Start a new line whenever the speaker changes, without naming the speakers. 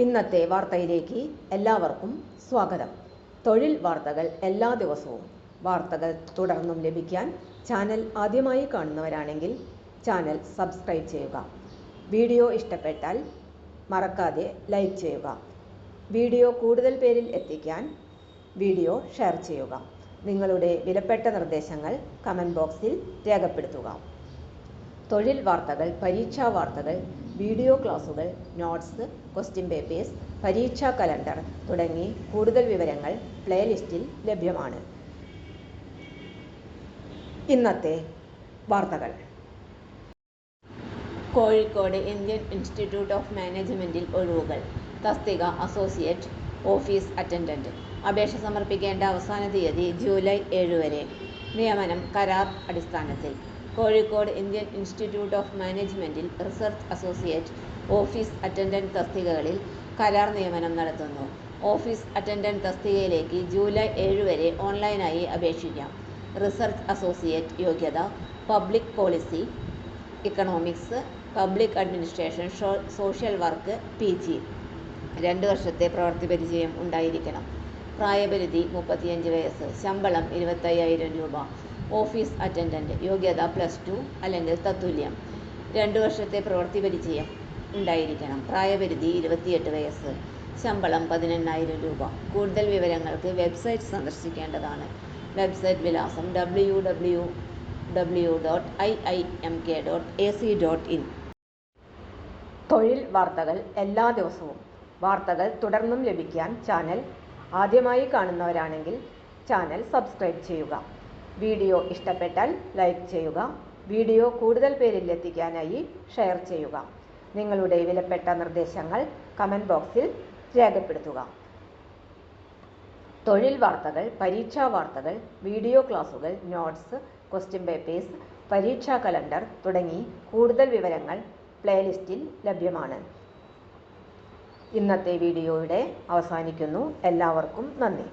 ഇന്നത്തെ വാർത്തയിലേക്ക് എല്ലാവർക്കും സ്വാഗതം. തൊഴിൽ വാർത്തകൾ എല്ലാ ദിവസവും വാർത്തകൾ തുടർന്നും ലഭിക്കാൻ ചാനൽ ആദ്യമായി കാണുന്നവരാണെങ്കിൽ ചാനൽ സബ്സ്ക്രൈബ് ചെയ്യുക. വീഡിയോ ഇഷ്ടപ്പെട്ടാൽ മറക്കാതെ ലൈക്ക് ചെയ്യുക. വീഡിയോ കൂടുതൽ പേരിൽ എത്തിക്കാൻ വീഡിയോ ഷെയർ ചെയ്യുക. നിങ്ങളുടെ വിലപ്പെട്ട നിർദ്ദേശങ്ങൾ കമൻറ്റ് ബോക്സിൽ രേഖപ്പെടുത്തുക. തൊഴിൽ വാർത്തകൾ, പരീക്ഷാ വാർത്തകൾ, വീഡിയോ ക്ലാസുകൾ, നോട്ട്സ്, ക്വസ്റ്റ്യൻ പേപ്പേഴ്സ്, പരീക്ഷാ കലണ്ടർ തുടങ്ങി കൂടുതൽ വിവരങ്ങൾ പ്ലേലിസ്റ്റിൽ ലഭ്യമാണ്. ഇന്നത്തെ വാർത്തകൾ. കോഴിക്കോട് ഇന്ത്യൻ ഇൻസ്റ്റിറ്റ്യൂട്ട് ഓഫ് മാനേജ്മെന്റിൽ ഒഴിവുകൾ. തസ്തിക അസോസിയേറ്റ് ഓഫീസ് അറ്റൻഡന്റ്. അപേക്ഷ സമർപ്പിക്കേണ്ട അവസാന തീയതി ജൂലൈ 7 വരെ. നിയമനം കരാർ അടിസ്ഥാനത്തിൽ. കോഴിക്കോട് ഇന്ത്യൻ ഇൻസ്റ്റിറ്റ്യൂട്ട് ഓഫ് മാനേജ്മെന്റിൽ റിസർച്ച് അസോസിയേറ്റ് ഓഫീസ് അറ്റൻഡന്റ് തസ്തികകളിൽ കരാർ നിയമനം നടത്തുന്നു. ഓഫീസ് അറ്റൻഡന്റ് തസ്തികയിലേക്ക് ജൂലൈ 7 വരെ ഓൺലൈനായി അപേക്ഷിക്കാം. റിസർച്ച് അസോസിയേറ്റ് യോഗ്യത public policy, economics, public administration, social work, PG. 2 വർഷത്തെ പ്രവൃത്തി പരിചയം ഉണ്ടായിരിക്കണം. പ്രായപരിധി 35 വയസ്സ്. ശമ്പളം 25,000 രൂപ. ഓഫീസ് അറ്റൻഡന്റ് യോഗ്യത +2 അല്ലെങ്കിൽ തത്തുല്യം. 2 വർഷത്തെ പ്രവൃത്തി പരിചയം ഉണ്ടായിരിക്കണം. പ്രായപരിധി 28 വയസ്സ്. ശമ്പളം 18,000 രൂപ. കൂടുതൽ വിവരങ്ങൾക്ക് വെബ്സൈറ്റ് സന്ദർശിക്കേണ്ടതാണ്. വെബ്സൈറ്റ് വിലാസം www.iimk.ac.in. തൊഴിൽ വാർത്തകൾ എല്ലാ ദിവസവും വാർത്തകൾ തുടർന്നും ലഭിക്കാൻ ചാനൽ ആദ്യമായി കാണുന്നവരാണെങ്കിൽ ചാനൽ സബ്സ്ക്രൈബ് ചെയ്യുക. വീഡിയോ ഇഷ്ടപ്പെട്ടാൽ ലൈക്ക് ചെയ്യുക. വീഡിയോ കൂടുതൽ പേരിൽ എത്തിക്കാനായി ഷെയർ ചെയ്യുക. നിങ്ങളുടെ വിലപ്പെട്ട നിർദ്ദേശങ്ങൾ കമൻറ്റ് ബോക്സിൽ രേഖപ്പെടുത്തുക. തൊഴിൽ വാർത്തകൾ, പരീക്ഷാ വാർത്തകൾ, വീഡിയോ ക്ലാസുകൾ, നോട്ട്സ്, ക്വസ്റ്റ്യൻ പേപ്പേഴ്സ്, പരീക്ഷാ കലണ്ടർ തുടങ്ങി കൂടുതൽ വിവരങ്ങൾ പ്ലേലിസ്റ്റിൽ ലഭ്യമാണ്. ഇന്നത്തെ വീഡിയോയുടെ അവസാനിക്കുന്നു. എല്ലാവർക്കും നന്ദി.